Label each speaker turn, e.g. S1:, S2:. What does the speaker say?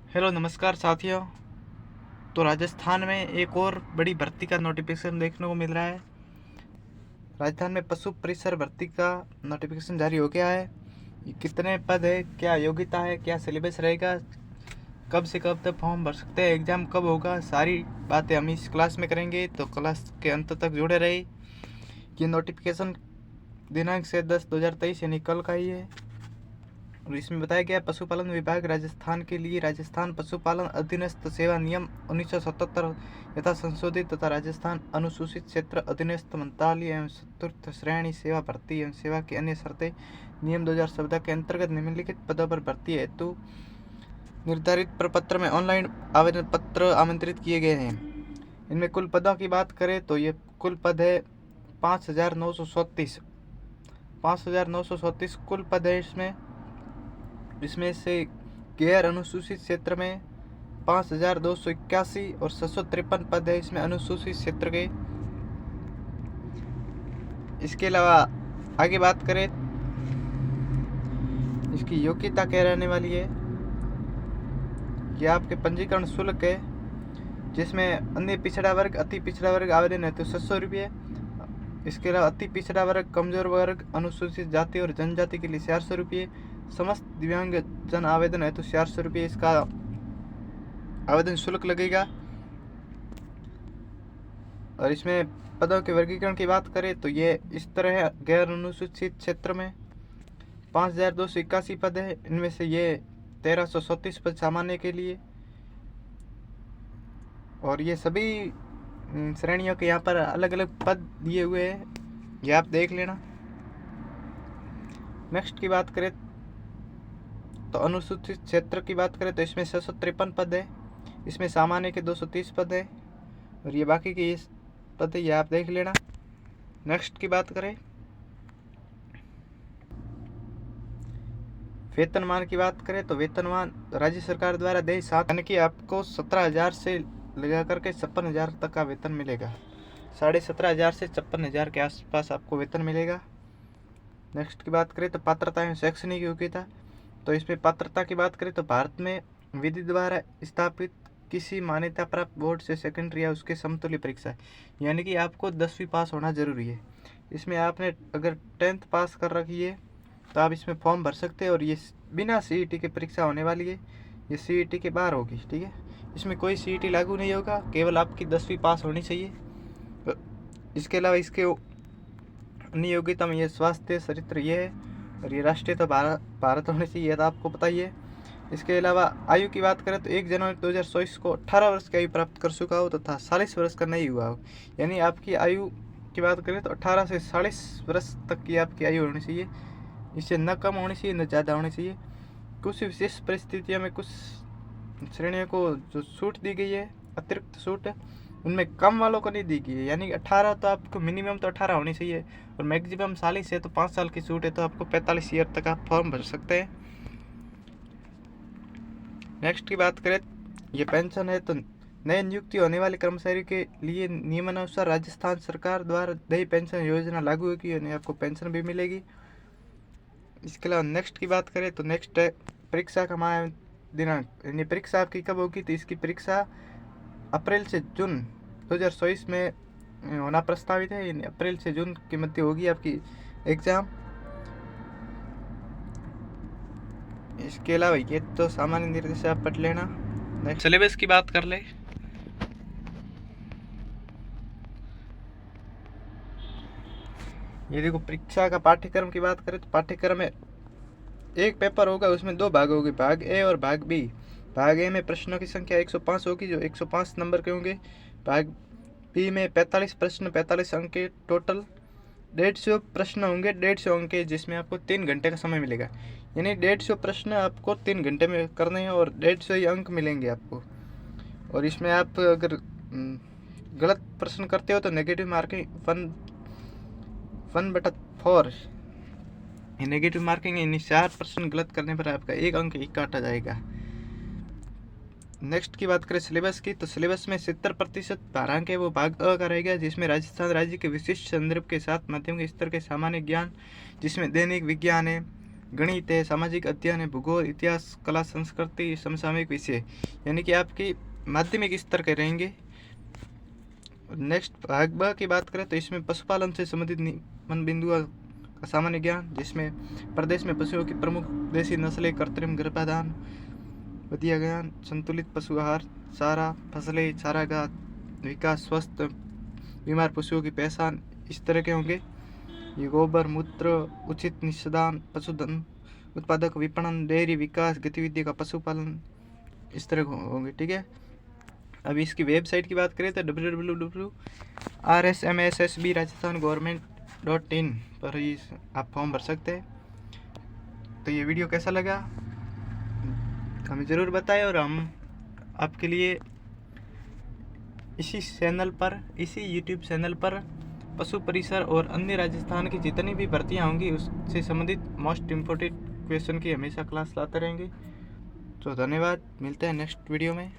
S1: Hello नमस्कार साथियों। तो राजस्थान में एक और बड़ी भर्ती का नोटिफिकेशन देखने को मिल रहा है। राजस्थान में पशु परिसर भर्ती का नोटिफिकेशन जारी हो गया है। ये कितने पद है, क्या योग्यता है, क्या सिलेबस रहेगा, कब से कब तक फॉर्म भर सकते हैं, एग्ज़ाम कब होगा, सारी बातें हम इस क्लास में करेंगे। तो क्लास के अंत तक जुड़े रहे। ये नोटिफिकेशन दिनांक से 10/2023 यानी कल का ही है। और इसमें बताया गया पशुपालन विभाग राजस्थान के लिए राजस्थान पशुपालन अधीनस्थ सेवा नियम 1977 यथा संशोधित तथा राजस्थान अनुसूचित क्षेत्र अधीनस्थ मंत्रालय एवं चतुर्थ श्रेणी सेवा भर्ती एवं सेवा की अन्य शर्तें नियम 2014 के अंतर्गत निम्नलिखित पदों पर भर्ती हेतु निर्धारित प्रपत्र में ऑनलाइन आवेदन पत्र आमंत्रित किए गए हैं। इनमें कुल पदों की बात करें तो ये कुल पद है 5,934 कुल पद है। इसमें से गैर अनुसूचित क्षेत्र में 5,281 और 653 पद है इसमें अनुसूचित क्षेत्र के। इसके अलावा आगे बात करें इसकी योग्यता क्या रहने वाली है। यह आपके पंजीकरण शुल्क है, जिसमें अन्य पिछड़ा वर्ग अति पिछड़ा वर्ग आवेदन है तो 600 रुपये। इसके अलावा अति पिछड़ा वर्ग कमजोर वर्ग अनुसूचित जाति और जनजाति के लिए 400 रुपये। समस्त दिव्यांग जन आवेदन है तो 400 रुपये इसका आवेदन शुल्क लगेगा। और इसमें पदों के वर्गीकरण की बात करें तो ये इस तरह है। गैर अनुसूचित क्षेत्र में 5,281 पद है। इनमें से ये 1,334 पद सामान्य के लिए, और ये सभी श्रेणियों के यहाँ पर अलग अलग पद दिए हुए हैं, ये आप देख लेना। नेक्स्ट की बात करें तो अनुसूचित क्षेत्र की बात करें तो इसमें 653 पद है। इसमें सामान्य के 230 पद है और ये बाकी के पद है, ये आप देख लेना। नेक्स्ट की बात करें वेतनमान की बात करें तो वेतनमान राज्य सरकार द्वारा देय 7 यानी कि आपको 17,000 से लगा करके 56,000 तक का वेतन मिलेगा। 17,500 से 56,000 के आसपास आपको वेतन मिलेगा। नेक्स्ट की बात करें तो पात्रता एवं शैक्षणिक योग्यता, तो इसमें पात्रता की बात करें तो भारत में विधि द्वारा स्थापित किसी मान्यता प्राप्त बोर्ड से सेकेंडरी या उसके समतुल्य परीक्षा, यानी कि आपको 10वीं पास होना जरूरी है। इसमें आपने अगर 10th पास कर रखी है तो आप इसमें फॉर्म भर सकते हैं। और ये बिना सीईटी की परीक्षा होने वाली है, ये सीईटी के बाहर होगी, ठीक है। इसमें कोई सीईटी लागू नहीं होगा, केवल आपकी 10वीं पास होनी चाहिए। इसके अलावा इसके अन्य योग्यता में ये स्वास्थ्य चरित्र ये है, और ये राष्ट्रीय तो भारत होने चाहिए, तो आपको पता ही है। इसके अलावा आयु की बात करें तो 1 जनवरी 2024 को 18 वर्ष की आयु प्राप्त कर चुका हो तथा 40 वर्ष का नहीं हुआ हो, यानी आपकी आयु की बात करें तो 18 से 40 वर्ष तक की आपकी आयु होनी चाहिए। इससे न कम होनी चाहिए न ज़्यादा होनी चाहिए। कुछ विशेष परिस्थितियों में कुछ श्रेणियों को जो छूट दी गई है, अतिरिक्त छूट, उनमें कम वालों को नहीं दी गई है। यानी 18 तो आपको मिनिमम तो 18 होनी चाहिए, और मैक्सिमम 40 है तो 5 साल की छूट है, तो आपको 45 ईयर तक आप फॉर्म भर सकते हैं। नेक्स्ट की बात करें ये पेंशन है, तो नए नियुक्ति होने वाले कर्मचारी के लिए नियमानुसार राजस्थान सरकार द्वारा नई पेंशन योजना लागू होगी, यानी आपको पेंशन भी मिलेगी। इसके अलावा नेक्स्ट की बात करें तो नेक्स्ट है परीक्षा का दिनांक, यानी परीक्षा आपकी कब होगी। तो इसकी परीक्षा अप्रैल से जून 2024 में होना प्रस्तावित है, यानी अप्रैल से जून के मध्य होगी आपकी एग्ज़ाम। इसके अलावा ये तो सामान्य निर्देश आप पढ़ लेना। नेक्स्ट सिलेबस की बात कर ले। ये देखो परीक्षा का पाठ्यक्रम की बात करें तो पाठ्यक्रम में एक पेपर होगा, उसमें 2 भाग होंगे, भाग ए और भाग बी। भाग ए में प्रश्नों की संख्या 105 होगी, जो 105 नंबर के होंगे। भाग बी में 45 प्रश्न 45 अंक के टोटल 150 प्रश्न होंगे, 150 अंक के, जिसमें आपको 3 घंटे का समय मिलेगा। यानी 150 प्रश्न आपको 3 घंटे में करने हैं और 150 ही अंक मिलेंगे आपको। और इसमें आप अगर गलत प्रश्न करते हो तो नेगेटिव मार्किंग 1/4 नेगेटिव मार्किंग, यानी 4 प्रश्न गलत करने पर आपका 1 अंक ही काटा जाएगा। नेक्स्ट की बात करें सिलेबस की, तो सिलेबस में 70% भारांक है वो भाग अ का रहेगा, जिसमें राजस्थान राज्य के विशिष्ट संदर्भ के साथ माध्यमिक स्तर के सामान्य ज्ञान, जिसमें दैनिक विज्ञान है, गणित है, सामाजिक अध्ययन है, भूगोल, इतिहास, कला, संस्कृति, समसामयिक विषय, यानी कि आपकी माध्यमिक स्तर के रहेंगे। नेक्स्ट भाग ब की बात करें तो इसमें पशुपालन से संबंधित निम्न बिंदुओं का सामान्य ज्ञान, जिसमें प्रदेश में पशुओं की प्रमुख देसी नस्लें, कृत्रिम गर्भाधान, बढ़िया ज्ञान, संतुलित पशु आहार, चारा, फसलें, चारागाह विकास, स्वस्थ बीमार पशुओं की पहचान, इस तरह के होंगे। ये गोबर, मूत्र, उचित निषेधान, पशुधन उत्पादक, विपणन, डेयरी विकास, गतिविधि का पशुपालन, इस तरह होंगे। ठीक है, अभी इसकी वेबसाइट की बात करें तो www.rsmssb.rajasthan.gov.in पर ही आप फॉर्म भर सकते हैं। तो ये वीडियो कैसा लगा हमें ज़रूर बताएं, और हम आपके लिए इसी यूट्यूब चैनल पर पशु परिसर और अन्य राजस्थान की जितनी भी भर्तियाँ होंगी उससे संबंधित मोस्ट इम्पोर्टेंट क्वेश्चन की हमेशा क्लास लाते रहेंगे। तो धन्यवाद, मिलते हैं नेक्स्ट वीडियो में।